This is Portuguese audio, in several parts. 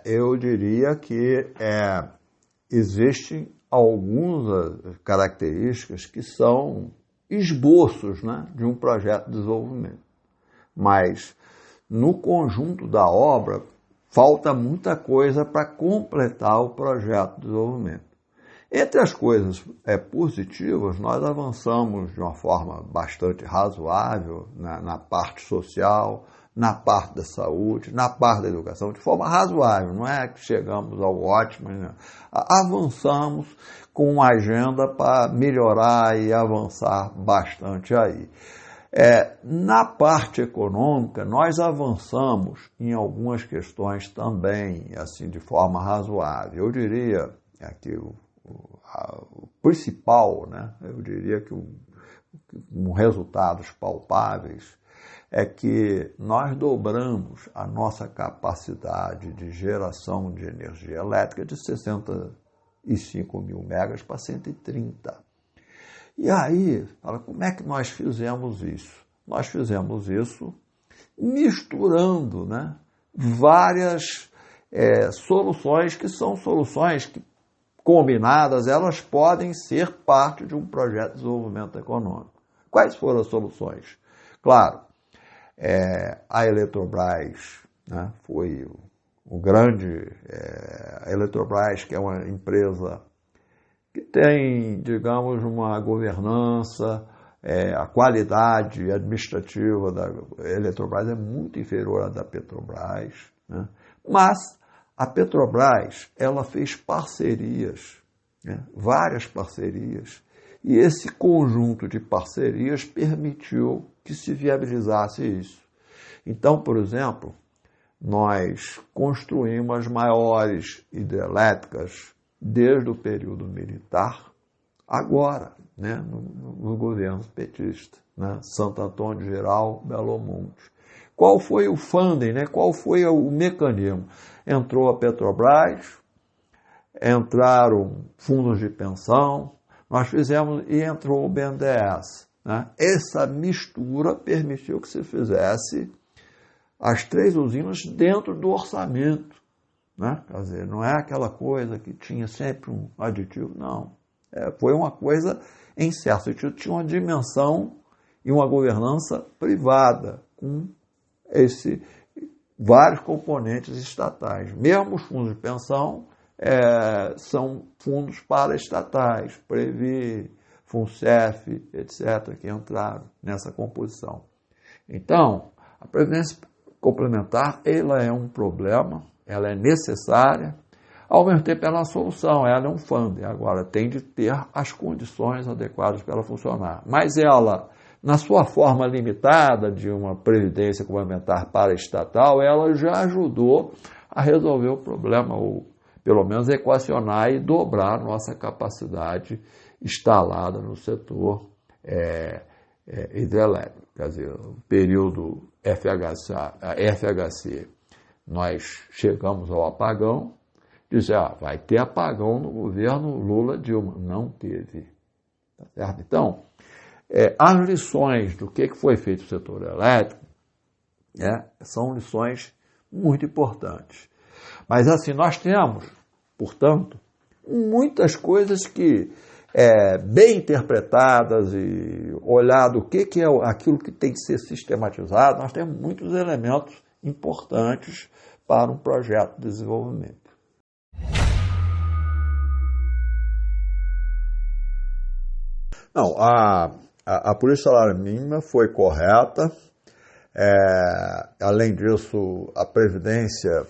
Eu diria que existem algumas características que são esboços, né, de um projeto de desenvolvimento. Mas, no conjunto da obra, falta muita coisa para completar o projeto de desenvolvimento. Entre as coisas positivas, nós avançamos de uma forma bastante razoável na parte social, na parte da saúde, na parte da educação, de forma razoável, não é que chegamos ao ótimo, não. Avançamos com uma agenda para melhorar e avançar bastante aí. Na parte econômica, nós avançamos em algumas questões também, assim, de forma razoável. Eu diria que o principal, né, eu diria que resultados palpáveis é que nós dobramos a nossa capacidade de geração de energia elétrica de 65 mil megas para 130. E aí, como é que nós fizemos isso? Nós fizemos isso misturando, né, várias soluções que são soluções que, combinadas, elas podem ser parte de um projeto de desenvolvimento econômico. Quais foram as soluções? Claro, a Eletrobras, né, foi o grande... a Eletrobras, que é uma empresa que tem, digamos, uma governança, a qualidade administrativa da Eletrobras é muito inferior à da Petrobras, né? Mas a Petrobras, ela fez parcerias, né, várias parcerias, e esse conjunto de parcerias permitiu que se viabilizasse isso. Então, por exemplo, nós construímos as maiores hidrelétricas desde o período militar, agora, né, no governo petista, né, Santo Antônio Geral, Belo Monte. Qual foi o funding, né? Qual foi o mecanismo? Entrou a Petrobras, entraram fundos de pensão, nós fizemos e entrou o BNDES, né? Essa mistura permitiu que se fizesse as 3 usinas dentro do orçamento, né? Quer dizer, não é aquela coisa que tinha sempre um aditivo, não. Foi uma coisa em certo sentido, tinha uma dimensão e uma governança privada, com vários componentes estatais. Mesmo os fundos de pensão são fundos paraestatais, Previ, Funcef, etc., que entraram nessa composição. Então, a previdência complementar, ela é um problema, ela é necessária, ao mesmo tempo ela é uma solução, ela é um fundo. Agora, tem de ter as condições adequadas para ela funcionar. Mas ela, na sua forma limitada de uma previdência complementar paraestatal, ela já ajudou a resolver o problema, ou pelo menos equacionar e dobrar a nossa capacidade instalada no setor hidrelétrico. Quer dizer, no período FHC, nós chegamos ao apagão, dizer, vai ter apagão no governo Lula-Dilma. Não teve. Tá certo? Então, as lições do que foi feito no setor elétrico são lições muito importantes. Mas assim, nós temos, portanto, muitas coisas que, bem interpretadas e olhado o que é aquilo que tem que ser sistematizado, nós temos muitos elementos importantes para um projeto de desenvolvimento. Não, a política salário mínima foi correta. Além disso, a Previdência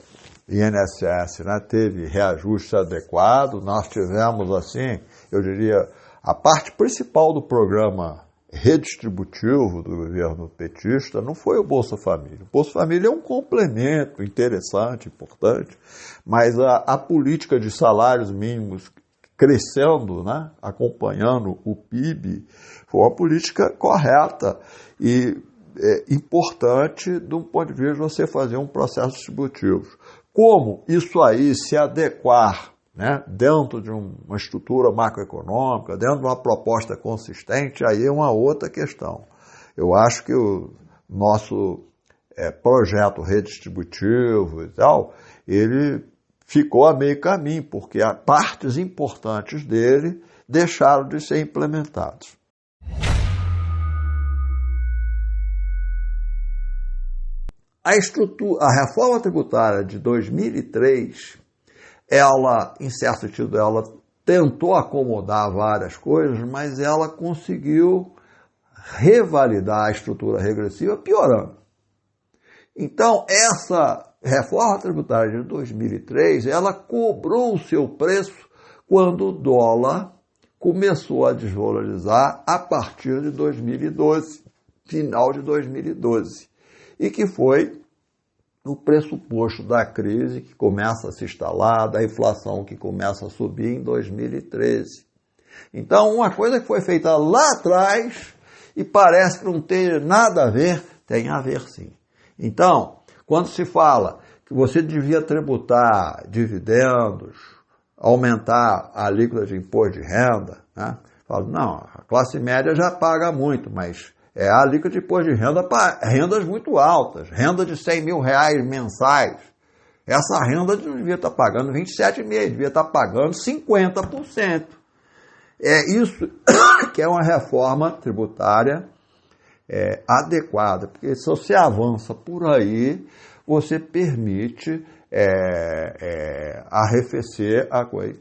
INSS, né, teve reajuste adequado. Nós tivemos, assim, eu diria, a parte principal do programa redistributivo do governo petista não foi o Bolsa Família. O Bolsa Família é um complemento interessante, importante, mas a política de salários mínimos crescendo, né, acompanhando o PIB, foi uma política correta e importante do ponto de vista de você fazer um processo distributivo. Como isso aí se adequar, né, dentro de uma estrutura macroeconômica, dentro de uma proposta consistente, aí é uma outra questão. Eu acho que o nosso projeto redistributivo e tal, ele ficou a meio caminho, porque partes importantes dele deixaram de ser implementados. A reforma tributária de 2003, ela, em certo sentido, ela tentou acomodar várias coisas, mas ela conseguiu revalidar a estrutura regressiva piorando. Então, essa reforma tributária de 2003, ela cobrou o seu preço quando o dólar começou a desvalorizar a partir de 2012, final de 2012, e que foi o pressuposto da crise que começa a se instalar, da inflação que começa a subir em 2013. Então, uma coisa que foi feita lá atrás e parece que não tem nada a ver, tem a ver sim. Então, quando se fala que você devia tributar dividendos, aumentar a alíquota de imposto de renda, né? Falo, não, a classe média já paga muito, mas a alíquota de imposto de renda para rendas muito altas, renda de R$100 mil mensais. Essa renda não devia estar pagando 27,5%, devia estar pagando 50%. É isso que é uma reforma tributária adequada, porque se você avança por aí, você permite arrefecer a coisa.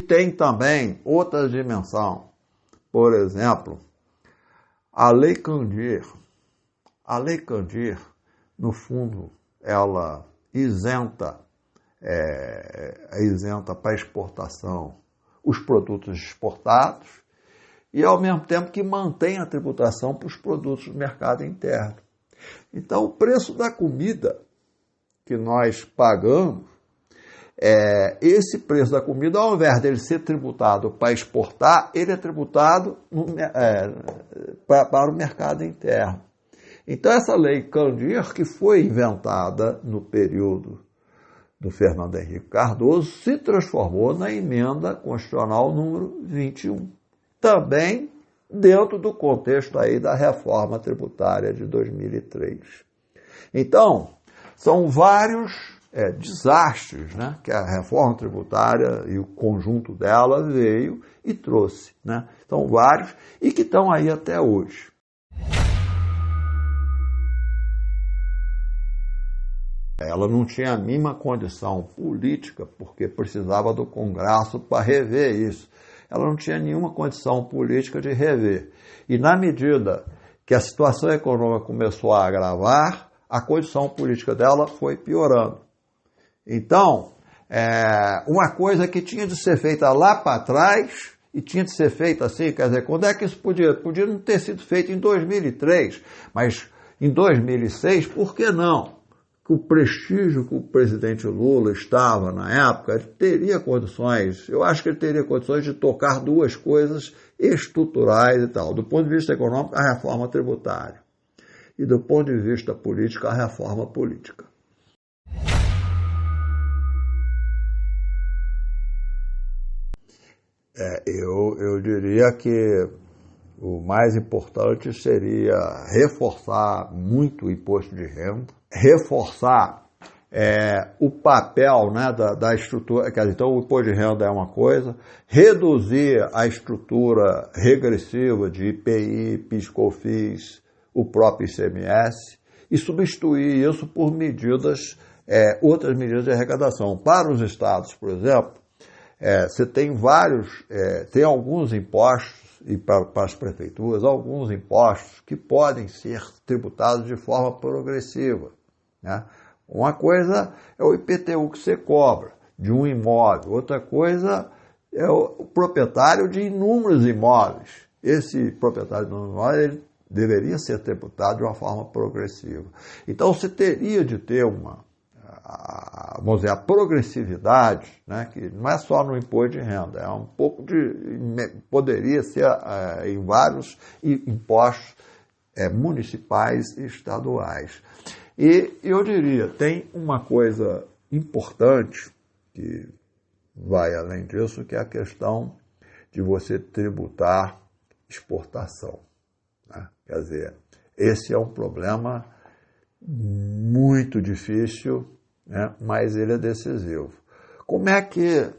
Tem também outra dimensão, por exemplo, a Lei Candir. A Lei Candir, no fundo, ela isenta para exportação os produtos exportados e, ao mesmo tempo, que mantém a tributação para os produtos do mercado interno. Então, o preço da comida que nós pagamos, esse preço da comida, ao invés dele ser tributado para exportar, ele é tributado para o mercado interno. Então, essa lei Candir, que foi inventada no período do Fernando Henrique Cardoso, se transformou na emenda constitucional número 21. Também dentro do contexto aí da reforma tributária de 2003. Então, são vários desastres, né, que a reforma tributária e o conjunto dela veio e trouxe, né? São vários e que estão aí até hoje. Ela não tinha a mínima condição política, porque precisava do Congresso para rever isso. Ela não tinha nenhuma condição política de rever. E na medida que a situação econômica começou a agravar, a condição política dela foi piorando. Então, uma coisa que tinha de ser feita lá para trás, e tinha de ser feita assim, quer dizer, quando é que isso podia? Podia não ter sido feito em 2003, mas em 2006, por que não? Que o prestígio que o presidente Lula estava na época, ele teria condições, eu acho que ele teria condições de tocar duas coisas estruturais e tal. Do ponto de vista econômico, a reforma tributária. E do ponto de vista político, a reforma política. Eu diria que o mais importante seria reforçar muito o imposto de renda, reforçar o papel, né, da estrutura, quer dizer, então o imposto de renda é uma coisa, reduzir a estrutura regressiva de IPI, PIS/COFINS, o próprio ICMS, e substituir isso por outras medidas de arrecadação. Para os estados, por exemplo, você tem tem alguns impostos, e para as prefeituras, alguns impostos que podem ser tributados de forma progressiva, né? Uma coisa é o IPTU que você cobra de um imóvel, outra coisa é o proprietário de inúmeros imóveis. Esse proprietário de inúmeros imóveis, ele deveria ser tributado de uma forma progressiva. Então, você teria de ter vamos dizer, a progressividade, né, que não é só no imposto de renda, é um pouco poderia ser em vários impostos municipais e estaduais. E eu diria, tem uma coisa importante que vai além disso, que é a questão de você tributar exportação, né? Quer dizer, esse é um problema muito difícil, né? Mas ele é decisivo. Como é que,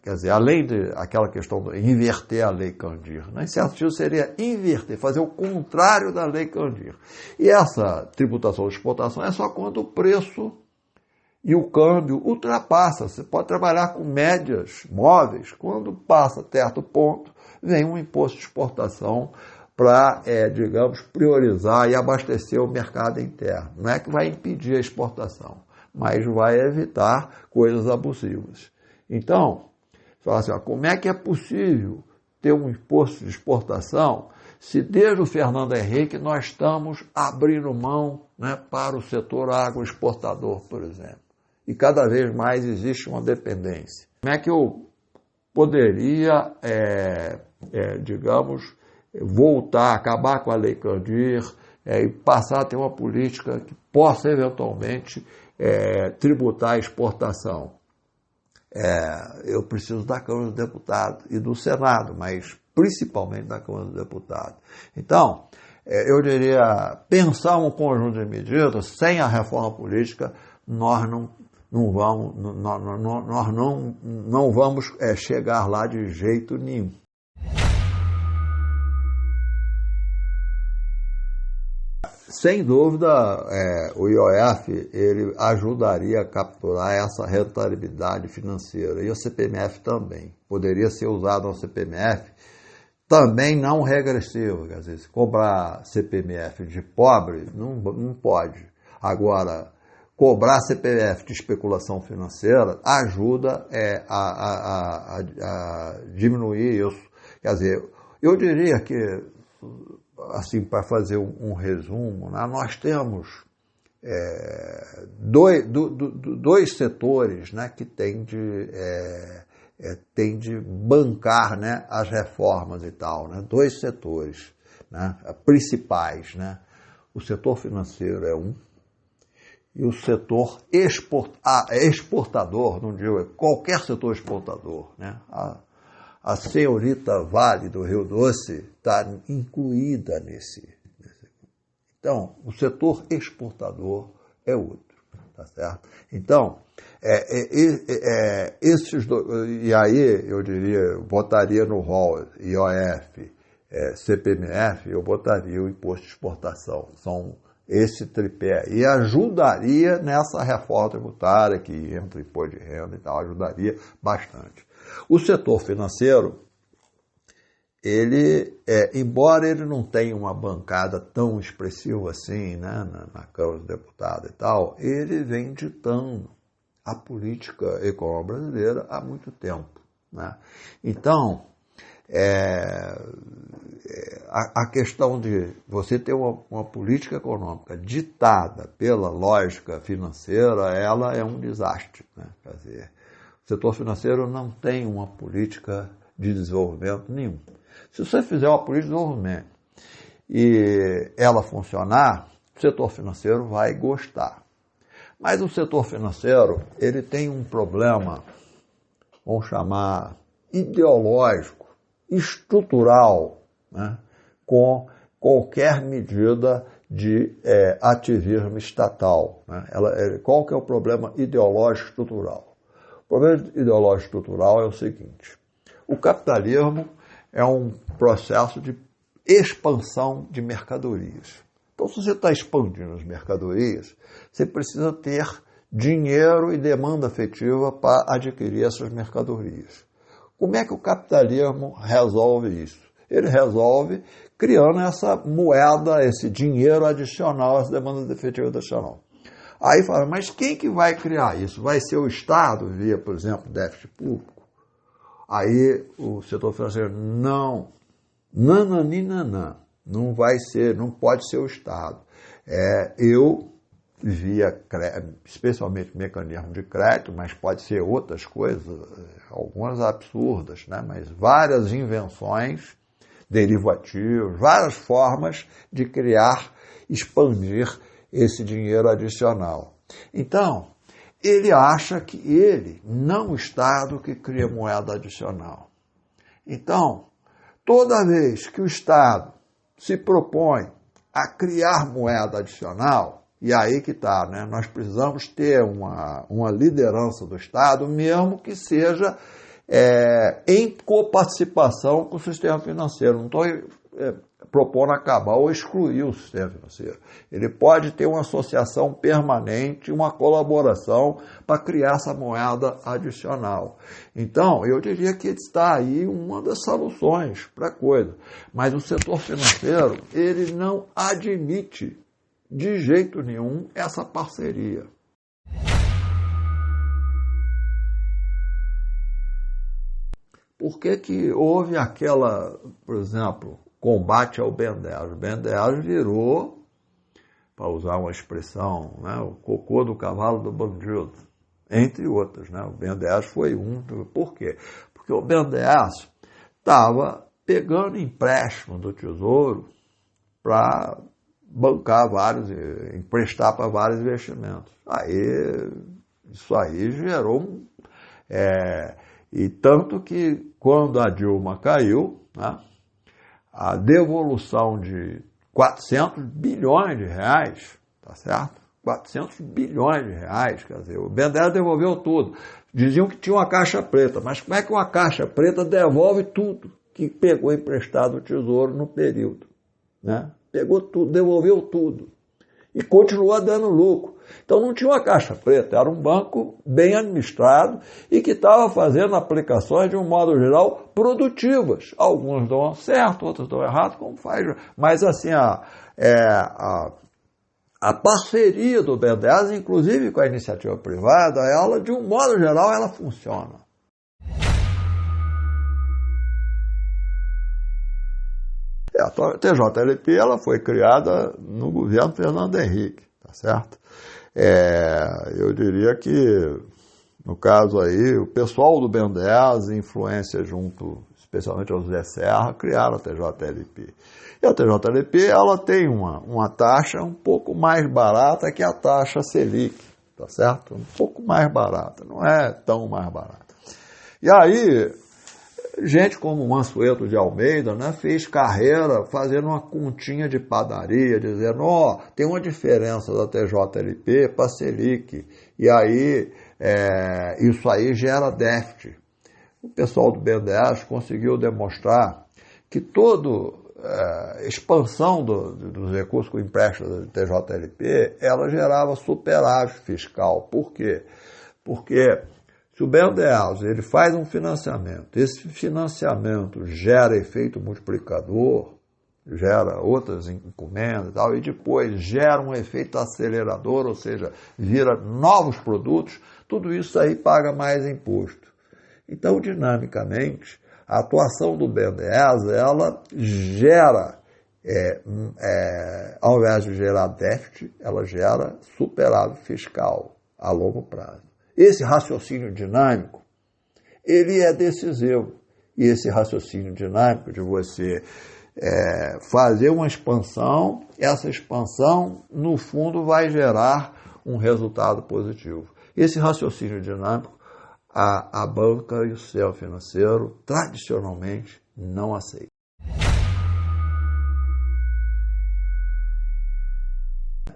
quer dizer, além de aquela questão de inverter a Lei Candir, né? Em certo sentido seria inverter, fazer o contrário da Lei Candir. E essa tributação de exportação é só quando o preço e o câmbio ultrapassa. Você pode trabalhar com médias móveis. Quando passa certo ponto, vem um imposto de exportação para, digamos, priorizar e abastecer o mercado interno. Não é que vai impedir a exportação, mas vai evitar coisas abusivas. Então, você fala assim, como é que é possível ter um imposto de exportação se desde o Fernando Henrique nós estamos abrindo mão, né, para o setor agroexportador, por exemplo? E cada vez mais existe uma dependência. Como é que eu poderia, digamos, voltar, acabar com a Lei Candir e passar a ter uma política que possa eventualmente tributar a exportação? Eu preciso da Câmara dos Deputados e do Senado, mas principalmente da Câmara dos Deputados. Então, eu diria, pensar um conjunto de medidas, sem a reforma política, nós não vamos chegar lá de jeito nenhum. Sem dúvida, o IOF ele ajudaria a capturar essa rentabilidade financeira, e o CPMF também. Poderia ser usado no CPMF, também não regressivo, quer dizer, se cobrar CPMF de pobre, não pode. Agora, cobrar CPMF de especulação financeira ajuda a diminuir isso. Quer dizer, eu diria que, assim, para fazer um resumo, né, nós temos dois setores, né, que têm de bancar, né, as reformas e tal, né, dois setores, né, principais, né, o setor financeiro é um, e o setor exportador, não digo, qualquer setor exportador, né, a senhorita Vale do Rio Doce está incluída nesse. Então, o setor exportador é outro, tá certo? Então, esses dois, e aí eu diria, botaria no rol IOF, CPMF, eu botaria o imposto de exportação. São esse tripé, e ajudaria nessa reforma tributária que entra imposto de renda e tal, ajudaria bastante. O setor financeiro, ele, embora ele não tenha uma bancada tão expressiva assim, né, na Câmara dos Deputados e tal, ele vem ditando a política econômica brasileira há muito tempo, né? Então, a questão de você ter uma política econômica ditada pela lógica financeira, ela é um desastre, né? Quer dizer, o setor financeiro não tem uma política de desenvolvimento nenhum. Se você fizer uma política de desenvolvimento e ela funcionar, o setor financeiro vai gostar. Mas o setor financeiro, ele tem um problema, vamos chamar, ideológico, estrutural, né, com qualquer medida de ativismo estatal, né? Qual que é o problema ideológico estrutural? O problema ideológico estrutural é o seguinte: o capitalismo é um processo de expansão de mercadorias. Então, se você está expandindo as mercadorias, você precisa ter dinheiro e demanda efetiva para adquirir essas mercadorias. Como é que o capitalismo resolve isso? Ele resolve criando essa moeda, esse dinheiro adicional, essa demanda efetiva adicional. Aí fala, mas quem que vai criar isso? Vai ser o Estado, via, por exemplo, déficit público? Aí o setor financeiro, não vai ser, não pode ser o Estado. Eu, via, especialmente mecanismo de crédito, mas pode ser outras coisas, algumas absurdas, né? Mas várias invenções, derivativos, várias formas de criar, expandir esse dinheiro adicional. Então, ele acha que ele, não o Estado, que cria moeda adicional. Então, toda vez que o Estado se propõe a criar moeda adicional, e aí que está, né? Nós precisamos ter uma liderança do Estado, mesmo que seja em coparticipação com o sistema financeiro. Não estou propondo acabar ou excluir o sistema financeiro. Ele pode ter uma associação permanente, uma colaboração para criar essa moeda adicional. Então, eu diria que está aí uma das soluções para a coisa. Mas o setor financeiro, ele não admite de jeito nenhum essa parceria. Por que houve aquela, por exemplo, combate ao BNDES? O BNDES virou, para usar uma expressão, né, o cocô do cavalo do bandido, entre outras. Né? O BNDES foi um. Por quê? Porque o BNDES estava pegando empréstimo do Tesouro para bancar emprestar para vários investimentos. Isso aí gerou e tanto que quando a Dilma caiu, né, a devolução de 400 bilhões de reais, tá certo? 400 bilhões de reais, quer dizer, o BNDES devolveu tudo. Diziam que tinha uma caixa preta, mas como é que uma caixa preta devolve tudo que pegou emprestado o Tesouro no período? Né? Pegou tudo, devolveu tudo. E continua dando lucro. Então não tinha uma caixa preta, era um banco bem administrado e que estava fazendo aplicações, de um modo geral, produtivas. Alguns dão certo, outros dão errado, como faz. Mas assim, a parceria do BNDES, inclusive com a iniciativa privada, ela, de um modo geral, ela funciona. A TJLP ela foi criada no governo Fernando Henrique, tá certo? Eu diria que, no caso aí, o pessoal do BNDES, influência junto, especialmente ao José Serra, criaram a TJLP. E a TJLP ela tem uma taxa um pouco mais barata que a taxa Selic, tá certo? Um pouco mais barata, não é tão mais barata. E aí, gente como Mansueto de Almeida, né, fez carreira fazendo uma continha de padaria, dizendo, tem uma diferença da TJLP para a Selic, e aí isso aí gera déficit. O pessoal do BNDES conseguiu demonstrar que toda expansão dos recursos com empréstimo da TJLP, ela gerava superávit fiscal. Por quê? Porque se o BNDES ele faz um financiamento, esse financiamento gera efeito multiplicador, gera outras encomendas e tal, e depois gera um efeito acelerador, ou seja, vira novos produtos, tudo isso aí paga mais imposto. Então, dinamicamente, a atuação do BNDES, ela gera, ao invés de gerar déficit, ela gera superávit fiscal a longo prazo. Esse raciocínio dinâmico, ele é decisivo. E esse raciocínio dinâmico de você fazer uma expansão, essa expansão, no fundo, vai gerar um resultado positivo. Esse raciocínio dinâmico, a banca e o sistema financeiro, tradicionalmente, não aceitam.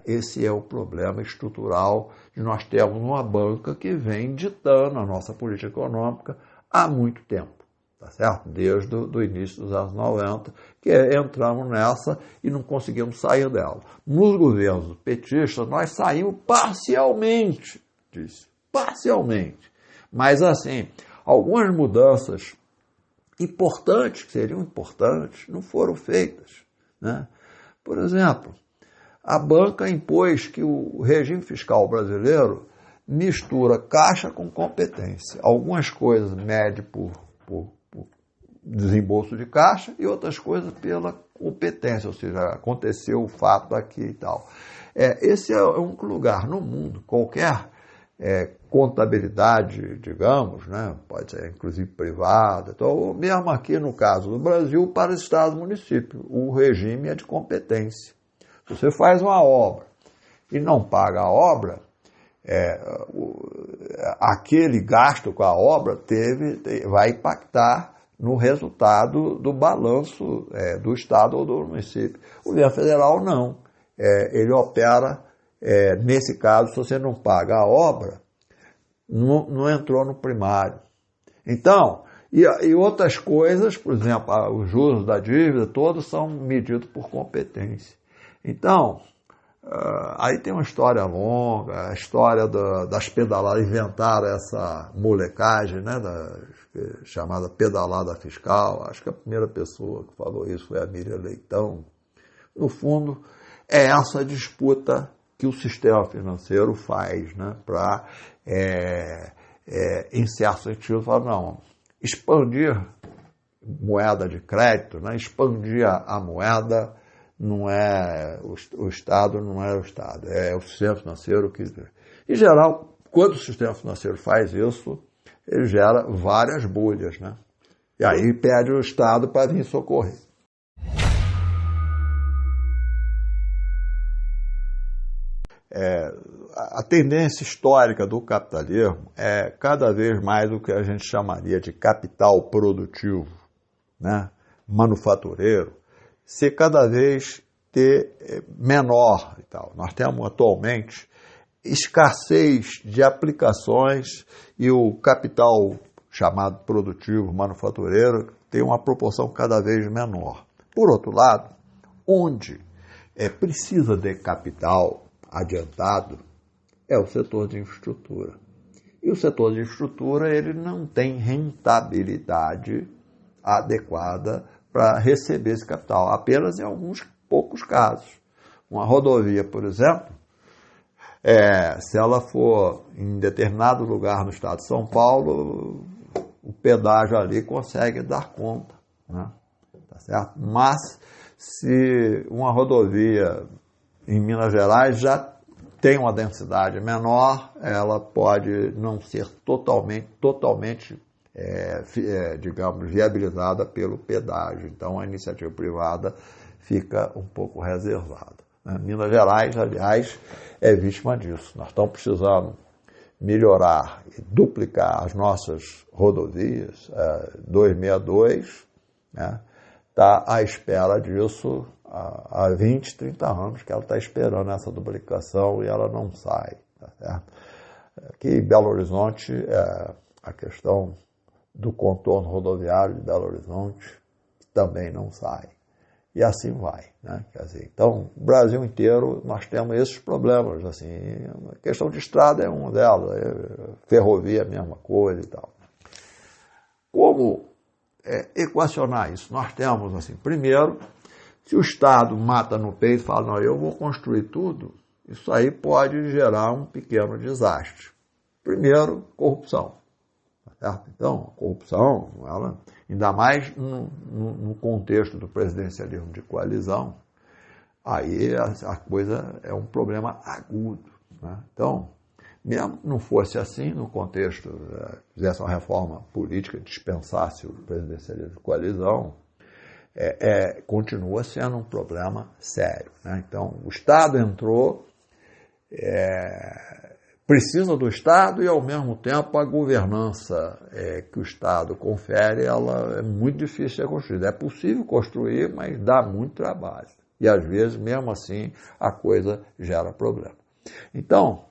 Esse é o problema estrutural de nós termos uma banca que vem ditando a nossa política econômica há muito tempo, tá certo? Desde o início dos anos 90, que entramos nessa e não conseguimos sair dela. Nos governos petistas, nós saímos parcialmente disso, parcialmente. Mas, assim, algumas mudanças importantes, que seriam importantes, não foram feitas, né? Por exemplo, a banca impôs que o regime fiscal brasileiro mistura caixa com competência. Algumas coisas mede por desembolso de caixa e outras coisas pela competência, ou seja, aconteceu o fato aqui e tal. Esse é um lugar no mundo, qualquer contabilidade, digamos, né, pode ser inclusive privada, então, mesmo aqui no caso do Brasil, para Estado e município, o regime é de competência. Se você faz uma obra e não paga a obra, aquele gasto com a obra vai impactar no resultado do balanço do Estado ou do município. O governo federal não. Ele opera, nesse caso, se você não paga a obra, não entrou no primário. Então, e outras coisas, por exemplo, os juros da dívida, todos são medidos por competência. Então, aí tem uma história longa, a história das pedaladas, inventaram essa molecagem, né, chamada pedalada fiscal. Acho que a primeira pessoa que falou isso foi a Miriam Leitão. No fundo, é essa disputa que o sistema financeiro faz, né, para, em certo sentido, falar, não, expandir moeda de crédito, né, expandir a moeda, não é o Estado, não é o Estado, é o sistema financeiro que... Em geral, quando o sistema financeiro faz isso, ele gera várias bolhas, né? E aí pede o Estado para vir socorrer. A tendência histórica do capitalismo é cada vez mais o que a gente chamaria de capital produtivo, né, manufatureiro, ser cada vez menor e tal. Nós temos atualmente escassez de aplicações e o capital chamado produtivo manufatureiro tem uma proporção cada vez menor. Por outro lado, onde precisa de capital adiantado é o setor de infraestrutura. E o setor de infraestrutura ele não tem rentabilidade adequada para receber esse capital, apenas em alguns poucos casos. Uma rodovia, por exemplo, se ela for em determinado lugar no estado de São Paulo, o pedágio ali consegue dar conta, né? Tá certo? Mas se uma rodovia em Minas Gerais já tem uma densidade menor, ela pode não ser totalmente digamos, viabilizada pelo pedágio. Então, a iniciativa privada fica um pouco reservada. Minas Gerais, aliás, é vítima disso. Nós estamos precisando melhorar e duplicar as nossas rodovias. 262, né, está à espera disso há 20, 30 anos que ela está esperando essa duplicação e ela não sai. Tá certo? Aqui em Belo Horizonte, a questão do contorno rodoviário de Belo Horizonte também não sai. E assim vai, né? Quer dizer, então, o Brasil inteiro nós temos esses problemas. Assim, a questão de estrada é uma delas, ferrovia é a mesma coisa e tal. Como equacionar isso? Nós temos, assim, primeiro, se o Estado mata no peito e fala, não, eu vou construir tudo, isso aí pode gerar um pequeno desastre. Primeiro, corrupção. Certo? Então, a corrupção, ela, ainda mais no contexto do presidencialismo de coalizão, aí a coisa é um problema agudo. Né? Então, mesmo que não fosse assim, no contexto, fizesse uma reforma política, dispensasse o presidencialismo de coalizão, continua sendo um problema sério. Né? Então, o Estado entrou, precisa do Estado e, ao mesmo tempo, a governança que o Estado confere, ela é muito difícil de ser construída. É possível construir, mas dá muito trabalho. E, às vezes, mesmo assim, a coisa gera problema. Então,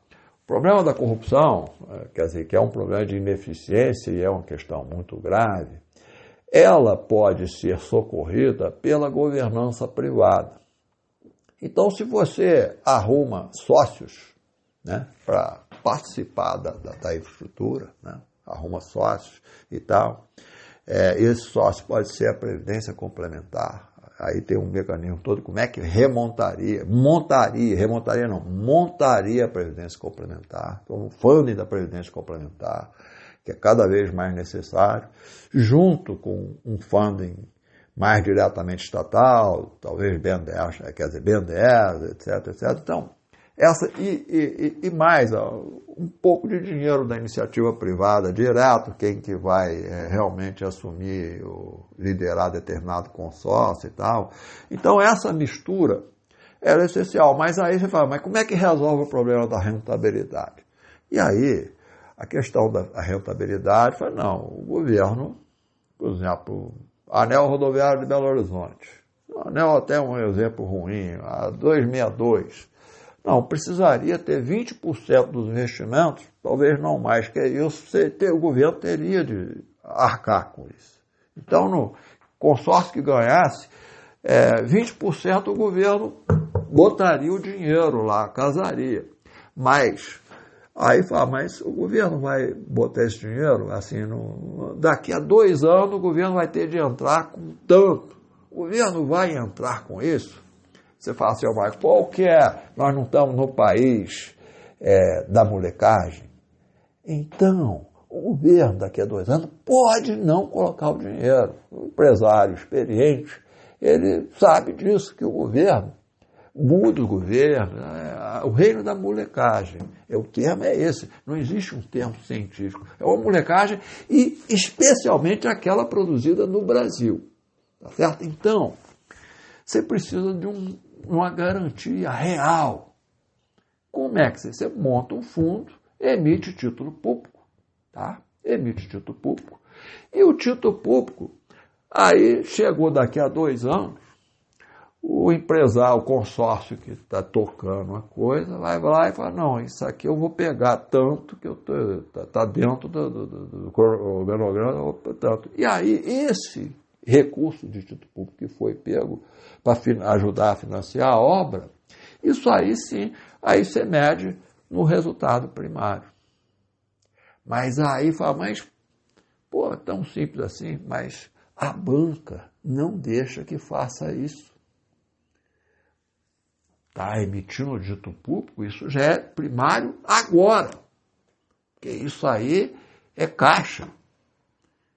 o problema da corrupção, quer dizer, que é um problema de ineficiência e é uma questão muito grave, ela pode ser socorrida pela governança privada. Então, se você arruma sócios, né, para participar da infraestrutura, né, arruma sócios e tal, esse sócio pode ser a previdência complementar. Aí tem um mecanismo todo, como é que montaria a previdência complementar, então o funding da previdência complementar, que é cada vez mais necessário, junto com um funding mais diretamente estatal, talvez BNDES, etc. Então, e mais, um pouco de dinheiro da iniciativa privada direto, quem que vai realmente assumir, liderar determinado consórcio e tal. Então, essa mistura era essencial. Mas aí você fala, mas como é que resolve o problema da rentabilidade? E aí, a questão da rentabilidade foi, não, o governo por exemplo, Anel Rodoviário de Belo Horizonte. O anel até é um exemplo ruim, a 262. Não, precisaria ter 20% dos investimentos, talvez não mais que isso, o governo teria de arcar com isso. Então, no consórcio que ganhasse, 20% o governo botaria o dinheiro lá, casaria. Mas, aí fala, mas o governo vai botar esse dinheiro, assim, daqui a 2 anos o governo vai ter de entrar com tanto. O governo vai entrar com isso? Você fala assim, mas qual que é? Nós não estamos no país da molecagem. Então, o governo daqui a 2 anos pode não colocar o dinheiro. O empresário experiente, ele sabe disso, que o governo muda o governo, o reino da molecagem. O termo é esse, não existe um termo científico. É uma molecagem e especialmente aquela produzida no Brasil. Tá certo? Então, você precisa de uma garantia real. Como é que você monta um fundo, emite título público, tá? Emite título público. E o título público, aí chegou daqui a 2 anos, o empresário, o consórcio que está tocando a coisa, vai lá e fala, não, isso aqui eu vou pegar tanto que está dentro do cronograma, tanto. E aí, esse recurso de título público que foi pego para ajudar a financiar a obra, isso aí sim, aí você mede no resultado primário. Mas aí fala, mas, pô, é tão simples assim, mas a banca não deixa que faça isso. Está emitindo o título público, isso já é primário agora. Porque isso aí é caixa.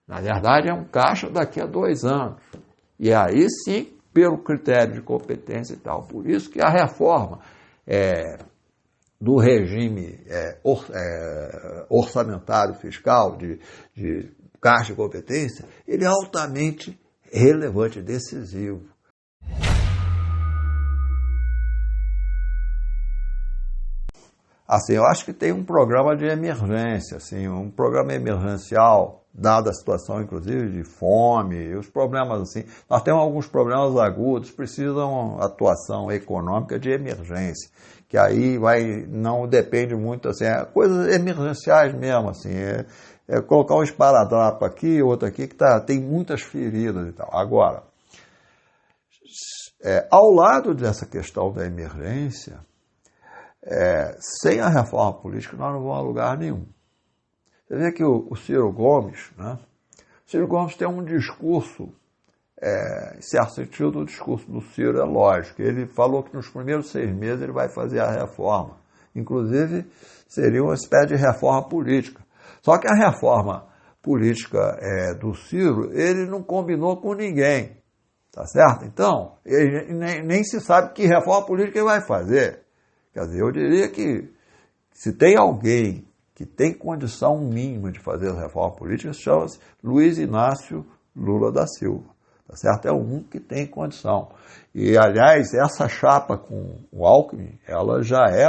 Na verdade, é um caixa daqui a 2 anos. E aí sim, pelo critério de competência e tal. Por isso que a reforma do regime orçamentário fiscal, de caixa de competência, ele é altamente relevante, decisivo. Assim, eu acho que tem um programa de emergência, assim, um programa emergencial, dada a situação, inclusive, de fome, os problemas assim. Nós temos alguns problemas agudos, precisam atuação econômica de emergência, que aí não depende muito, assim, coisas emergenciais mesmo, assim, colocar um esparadrapo aqui, outro aqui, que tem muitas feridas e tal. Agora, ao lado dessa questão da emergência, sem a reforma política, nós não vamos a lugar nenhum. Você vê que o Ciro Gomes, né? O Ciro Gomes tem um discurso, em certo sentido, o discurso do Ciro é lógico. Ele falou que nos primeiros 6 meses ele vai fazer a reforma. Inclusive, seria uma espécie de reforma política. Só que a reforma política do Ciro, ele não combinou com ninguém. Tá certo? Então, ele nem se sabe que reforma política ele vai fazer. Quer dizer, eu diria que se tem alguém que tem condição mínima de fazer a reforma política, chama-se Luiz Inácio Lula da Silva. Tá certo? É um que tem condição. E, aliás, essa chapa com o Alckmin, ela já é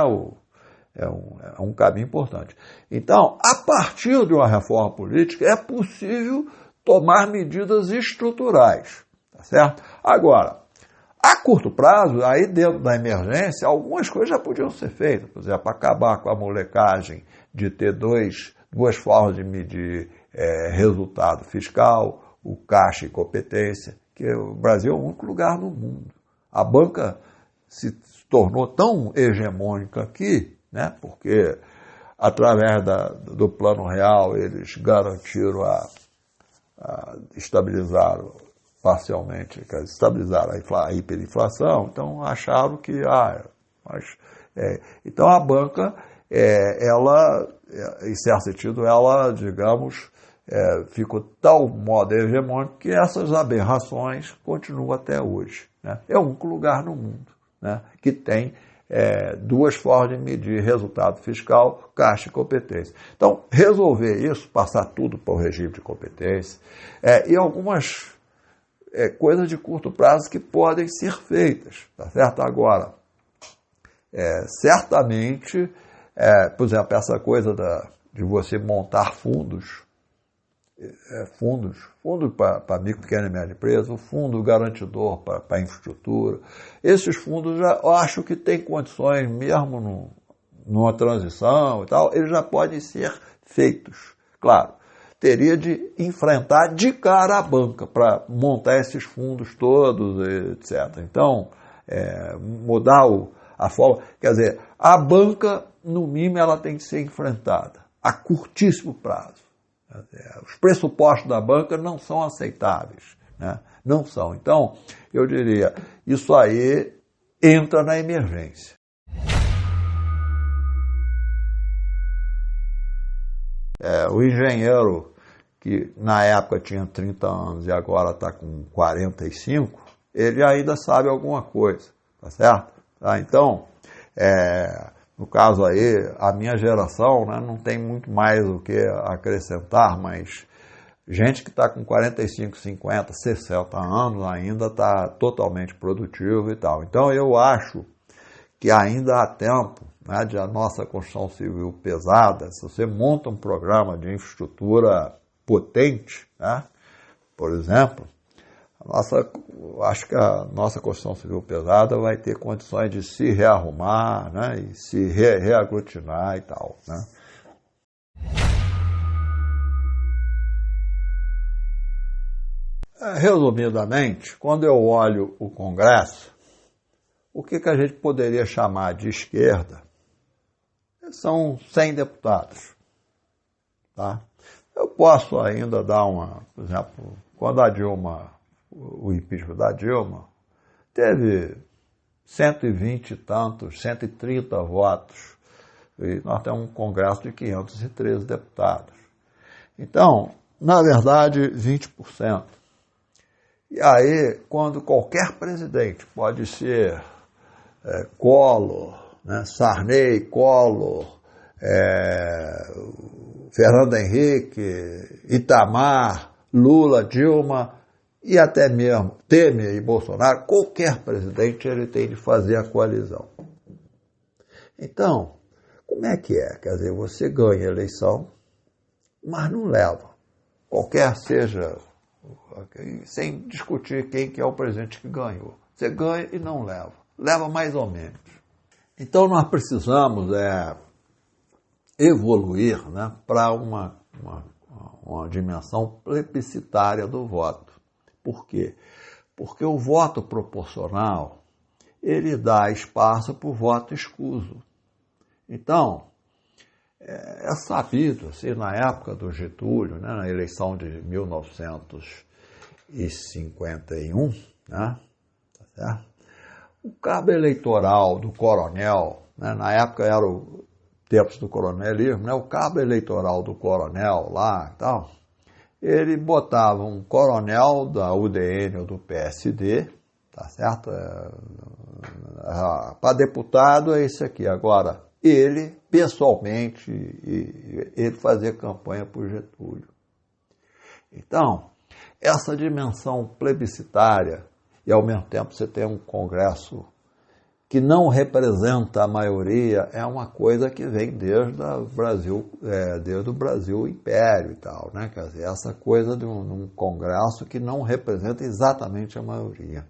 um caminho importante. Então, a partir de uma reforma política, é possível tomar medidas estruturais. Tá certo? Agora, a curto prazo, aí dentro da emergência, algumas coisas já podiam ser feitas. Por exemplo, acabar com a molecagem de ter duas formas de medir resultado fiscal, o caixa e competência, que o Brasil é o único lugar no mundo. A banca se tornou tão hegemônica aqui, né, porque através do Plano Real eles garantiram estabilizaram parcialmente, estabilizaram a hiperinflação, então acharam que, então a banca, ela, em certo sentido, ela, digamos, ficou tal modo hegemônico que essas aberrações continuam até hoje. Né? É o único lugar no mundo, né, que tem duas formas de medir resultado fiscal, caixa e competência. Então, resolver isso, passar tudo para o regime de competência, e algumas coisas de curto prazo que podem ser feitas, tá certo? Agora, certamente, por exemplo, essa coisa de você montar fundos, fundos para micro, pequena e média empresa, o fundo garantidor para infraestrutura. Esses fundos eu acho que têm condições, mesmo numa transição e tal, eles já podem ser feitos. Claro, teria de enfrentar de cara a banca para montar esses fundos todos, etc. Então, mudar a forma. Quer dizer, a banca, no mínimo, ela tem que ser enfrentada a curtíssimo prazo. Os pressupostos da banca não são aceitáveis, né? Não são. Então, eu diria, isso aí entra na emergência. O engenheiro que na época tinha 30 anos e agora está com 45, ele ainda sabe alguma coisa, tá certo? Tá? Então, no caso aí, a minha geração, né, não tem muito mais o que acrescentar, mas gente que está com 45, 50, 60 anos ainda está totalmente produtivo e tal. Então, eu acho que ainda há tempo, né, de a nossa construção civil pesada. Se você monta um programa de infraestrutura potente, né, por exemplo, acho que a nossa construção civil pesada vai ter condições de se rearrumar, né, e se reaglutinar e tal, né. Resumidamente, quando eu olho o Congresso, o que a gente poderia chamar de esquerda são 100 deputados. Tá? Eu posso ainda dar por exemplo, quando o impeachment da Dilma, teve 120 e tantos, 130 votos, e nós temos um Congresso de 513 deputados. Então, na verdade, 20%. E aí, quando qualquer presidente, pode ser Collor, né, Sarney, Collor, Fernando Henrique, Itamar, Lula, Dilma e até mesmo Temer e Bolsonaro, qualquer presidente ele tem de fazer a coalizão. Então, como é que é? Quer dizer, você ganha a eleição, mas não leva. Qualquer seja, sem discutir quem que é o presidente que ganhou. Você ganha e não leva. Leva mais ou menos. Então, nós precisamos evoluir, né, para uma dimensão plebiscitária do voto. Por quê? Porque o voto proporcional, ele dá espaço para o voto escuso. Então, é sabido, assim, na época do Getúlio, né, na eleição de 1951, né, tá certo? O cabo eleitoral do coronel, né, na época era o tempos do coronelismo, né, o cabo eleitoral do coronel lá e tal, ele botava um coronel da UDN ou do PSD, tá certo? Para deputado é esse aqui. Agora, ele, pessoalmente, ele fazia campanha por Getúlio. Então, essa dimensão plebiscitária, e ao mesmo tempo você tem um Congresso que não representa a maioria, é uma coisa que vem desde o Brasil Império e tal, né? Quer dizer, essa coisa de um Congresso que não representa exatamente a maioria.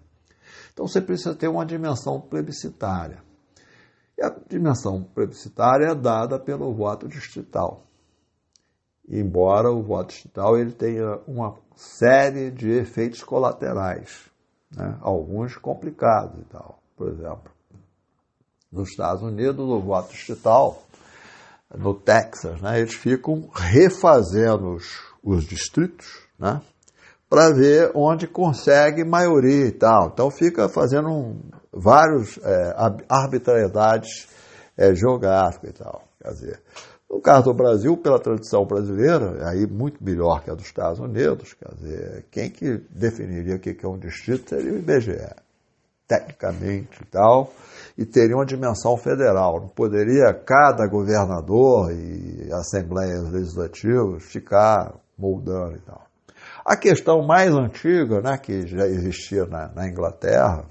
Então você precisa ter uma dimensão plebiscitária. E a dimensão plebiscitária é dada pelo voto distrital. Embora o voto distrital ele tenha uma série de efeitos colaterais, né? Alguns complicados e tal. Por exemplo, nos Estados Unidos, o voto distrital, no Texas, né, eles ficam refazendo os distritos, né, para ver onde consegue maioria e tal. Então fica fazendo várias arbitrariedades geográficas e tal. Quer dizer, no caso do Brasil, pela tradição brasileira, aí muito melhor que a dos Estados Unidos, quer dizer, quem que definiria o que é um distrito seria o IBGE, tecnicamente e tal, e teria uma dimensão federal. Não poderia cada governador e assembleias legislativas ficar moldando e tal. A questão mais antiga, né, que já existia na Inglaterra,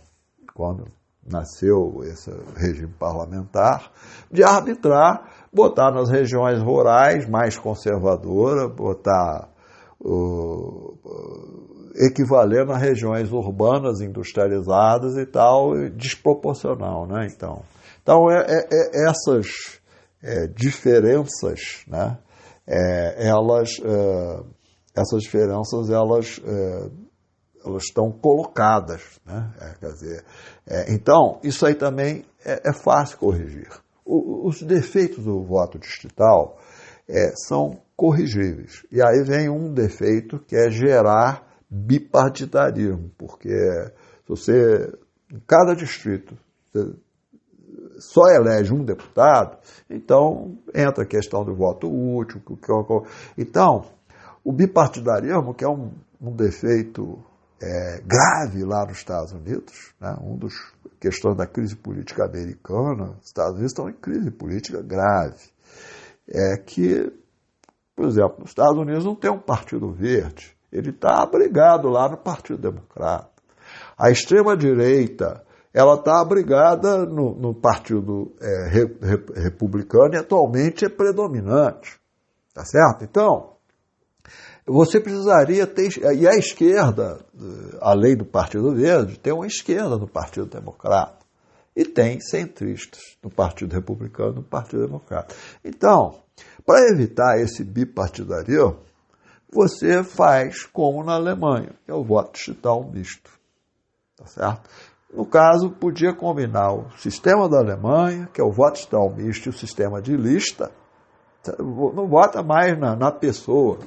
quando nasceu esse regime parlamentar, de arbitrar, botar nas regiões rurais mais conservadoras, botar equivalendo a regiões urbanas, industrializadas e tal, desproporcional, né? Então essas diferenças, né? Essas diferenças elas estão colocadas, né? Quer dizer, então isso aí também é fácil corrigir. Os defeitos do voto distrital são corrigíveis. E aí vem um defeito que é gerar bipartidarismo, porque se você, em cada distrito, só elege um deputado, então entra a questão do voto útil. Então, o bipartidarismo, que é um defeito grave lá nos Estados Unidos, né? Questões da crise política americana, os Estados Unidos estão em crise política grave, que, por exemplo, nos Estados Unidos não tem um partido verde, ele está abrigado lá no Partido Democrata. A extrema-direita, ela está abrigada no Partido Republicano e atualmente é predominante, tá certo? Então, você precisaria ter... E a esquerda, além do Partido Verde, tem uma esquerda no Partido Democrata. E tem centristas no Partido Republicano e no Partido Democrata. Então, para evitar esse bipartidarismo, você faz como na Alemanha, que é o voto distrital misto. Tá certo? No caso, podia combinar o sistema da Alemanha, que é o voto distrital misto, e o sistema de lista. Não vota mais na pessoa.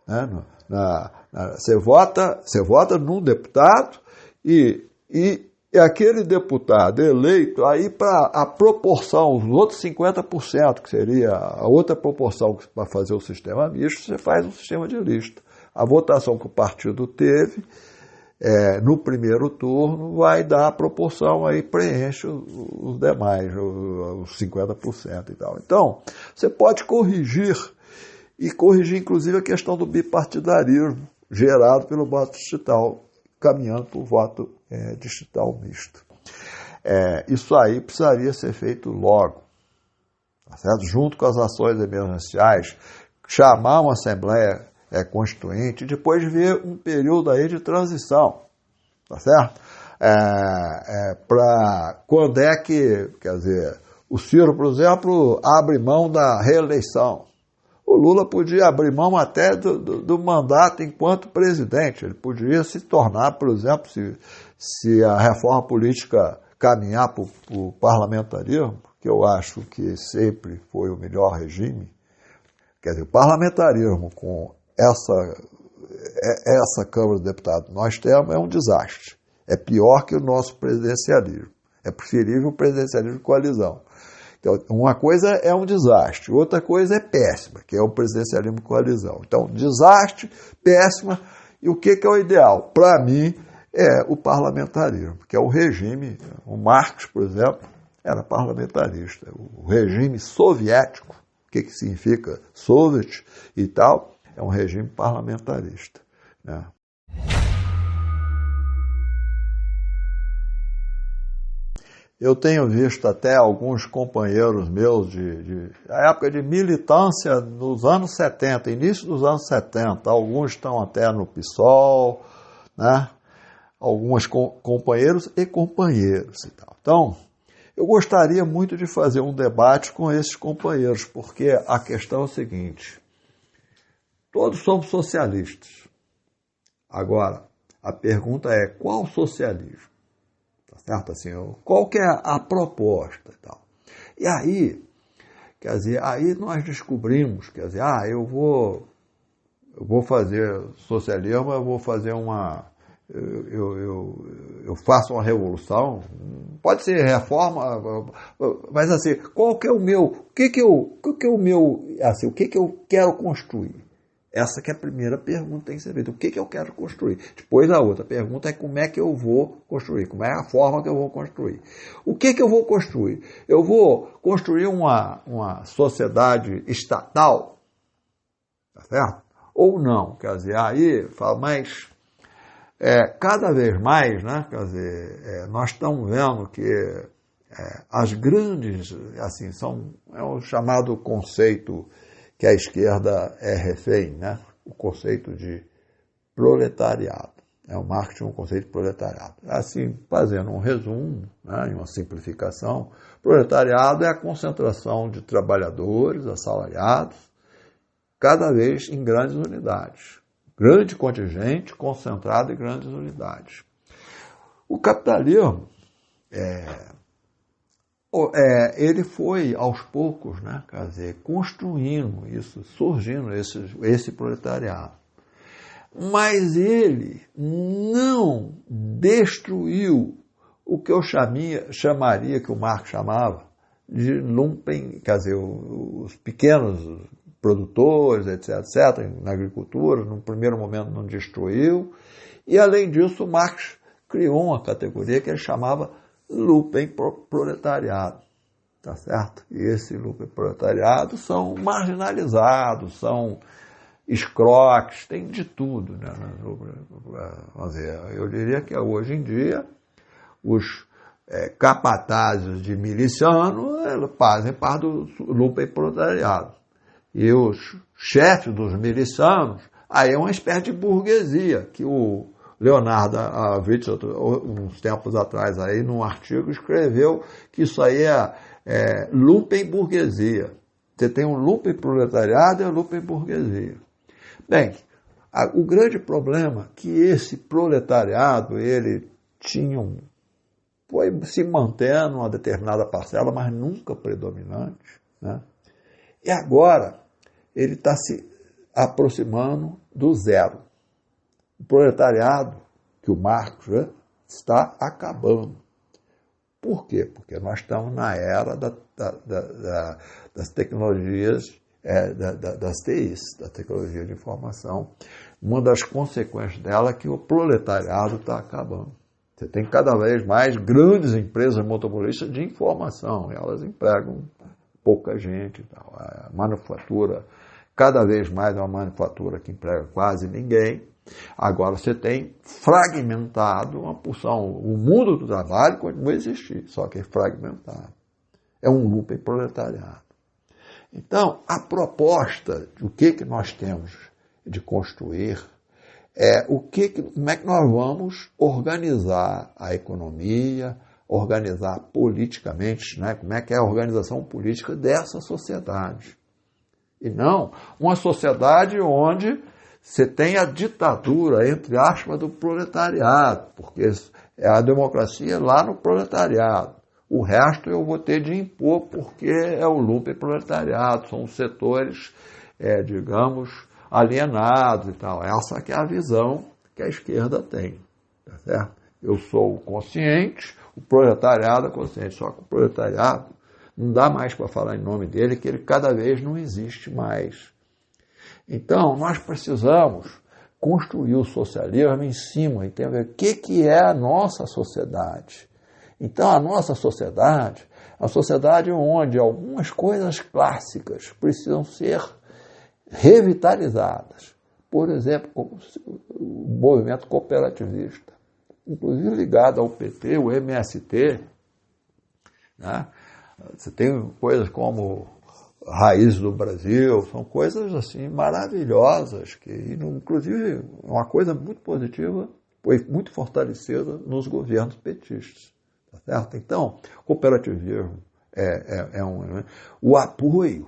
Né? Você vota num deputado e aquele deputado eleito, aí para a proporção, os outros 50%, que seria a outra proporção para fazer o sistema misto, você faz um sistema de lista. A votação que o partido teve no primeiro turno vai dar a proporção, aí preenche os demais, os 50% e tal. Então, você pode corrigir inclusive a questão do bipartidarismo gerado pelo voto distrital, caminhando para o voto distrital misto. Isso aí precisaria ser feito logo, tá certo? Junto com as ações emergenciais, chamar uma Assembleia Constituinte e depois ver um período aí de transição, tá certo? Para quando quer dizer, o Ciro, por exemplo, abre mão da reeleição. O Lula podia abrir mão até do mandato enquanto presidente. Ele poderia se tornar, por exemplo, se a reforma política caminhar para o parlamentarismo, que eu acho que sempre foi o melhor regime. Quer dizer, o parlamentarismo com essa Câmara dos Deputados que nós temos é um desastre. É pior que o nosso presidencialismo. É preferível o presidencialismo de coalizão. Então, uma coisa é um desastre, outra coisa é péssima, que é o presidencialismo de coalizão. Então, desastre, péssima, e o que é o ideal? Para mim, é o parlamentarismo, que é o regime. O Marx, por exemplo, era parlamentarista. O regime soviético, o que significa Soviet e tal, é um regime parlamentarista, né? Eu tenho visto até alguns companheiros meus da época de militância nos anos 70, início dos anos 70, alguns estão até no PSOL, né? Alguns companheiros e companheiras e tal. Então, eu gostaria muito de fazer um debate com esses companheiros, porque a questão é o seguinte: todos somos socialistas. Agora, a pergunta é: qual socialismo? Certo? Assim, qual que é a proposta e tal. E aí, quer dizer, aí nós descobrimos, quer dizer, eu vou fazer socialismo, eu vou fazer eu faço uma revolução, pode ser reforma, mas assim, qual que é o meu, o que eu quero construir? Essa que é a primeira pergunta que tem que ser feita. O que eu quero construir? Depois a outra pergunta é como é que eu vou construir, como é a forma que eu vou construir. O que eu vou construir? Eu vou construir uma sociedade estatal, tá certo? Ou não? Quer dizer, aí fala, mas cada vez mais, né? Quer dizer, nós estamos vendo que as grandes, assim, é o chamado conceito que a esquerda é refém, né? o conceito de proletariado. O Marx tinha um conceito de proletariado. Assim, fazendo um resumo, né, uma simplificação, proletariado é a concentração de trabalhadores assalariados, cada vez em grandes unidades. Grande contingente concentrado em grandes unidades. O capitalismo, ele foi, aos poucos, né, quer dizer, construindo isso, surgindo esse proletariado. Mas ele não destruiu o que eu chamaria, que o Marx chamava, de lumpen, quer dizer, os pequenos produtores, etc., na agricultura, no primeiro momento não destruiu, e além disso o Marx criou uma categoria que ele chamava lumpenproletariado, tá certo? E esse lumpenproletariado são marginalizados, são escroques, tem de tudo, né? Vamos dizer, eu diria que hoje em dia os capatazes de miliciano fazem parte do lumpenproletariado. E os chefes dos milicianos, aí é uma espécie de burguesia, que o Leonardo Avitz, uns tempos atrás, aí, num artigo, escreveu que isso aí é lumpenburguesia. Você tem um lumpenproletariado e a lumpenburguesia. Bem, o grande problema é que esse proletariado, ele foi se mantendo uma determinada parcela, mas nunca predominante, né? E agora ele está se aproximando do zero. O proletariado, que o Marx está acabando. Por quê? Porque nós estamos na era das tecnologias, das TIs, da tecnologia de informação. Uma das consequências dela é que o proletariado está acabando. Você tem cada vez mais grandes empresas monopolistas de informação, elas empregam pouca gente. A manufatura, cada vez mais é uma manufatura que emprega quase ninguém. Agora você tem fragmentado uma porção. O mundo do trabalho continua a existir, só que é fragmentado. É um lumpenproletariado. Então, a proposta de o que nós temos de construir como é que nós vamos organizar a economia, organizar politicamente, né? Como é que é a organização política dessa sociedade. E não uma sociedade onde você tem a ditadura, entre aspas, do proletariado, porque a democracia lá no proletariado. O resto eu vou ter de impor porque é o lumpenproletariado, são os setores, digamos, alienados e tal. Essa que é a visão que a esquerda tem, tá certo? Eu sou consciente, o proletariado é consciente, só que o proletariado não dá mais para falar em nome dele, que ele cada vez não existe mais. Então, nós precisamos construir o socialismo em cima, entender o que é a nossa sociedade. Então, a nossa sociedade é uma sociedade onde algumas coisas clássicas precisam ser revitalizadas. Por exemplo, como o movimento cooperativista, inclusive ligado ao PT, o MST, né? Você tem coisas como Raízes do Brasil, são coisas assim maravilhosas, que inclusive uma coisa muito positiva, foi muito fortalecida nos governos petistas. Tá certo? Então, cooperativismo o apoio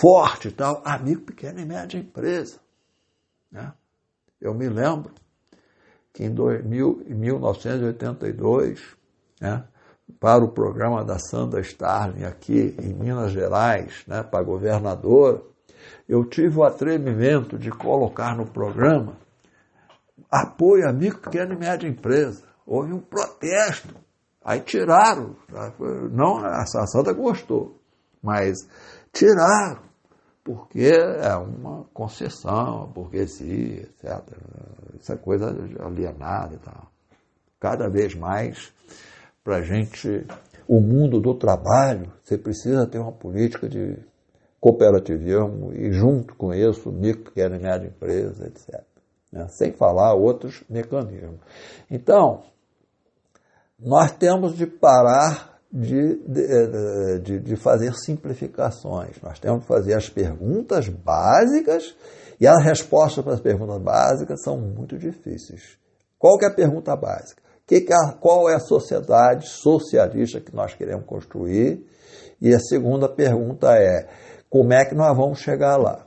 forte e tal, a micro, pequena e média empresa. Né? Eu me lembro que em 1982, né, para o programa da Sandra Starling aqui em Minas Gerais, né, para governadora, eu tive o atrevimento de colocar no programa apoio a micro, pequena e média empresa. Houve um protesto, aí tiraram, não, a Sandra gostou, mas tiraram, porque é uma concessão, a burguesia, etc. Essa coisa alienada e tal. Cada vez mais, para a gente, o mundo do trabalho, você precisa ter uma política de cooperativismo e, junto com isso, micro, pequena e média empresa, etc. Né? Sem falar outros mecanismos. Então, nós temos de parar de fazer simplificações. Nós temos que fazer as perguntas básicas e as respostas para as perguntas básicas são muito difíceis. Qual que é a pergunta básica? Qual é a sociedade socialista que nós queremos construir? E a segunda pergunta é, como é que nós vamos chegar lá?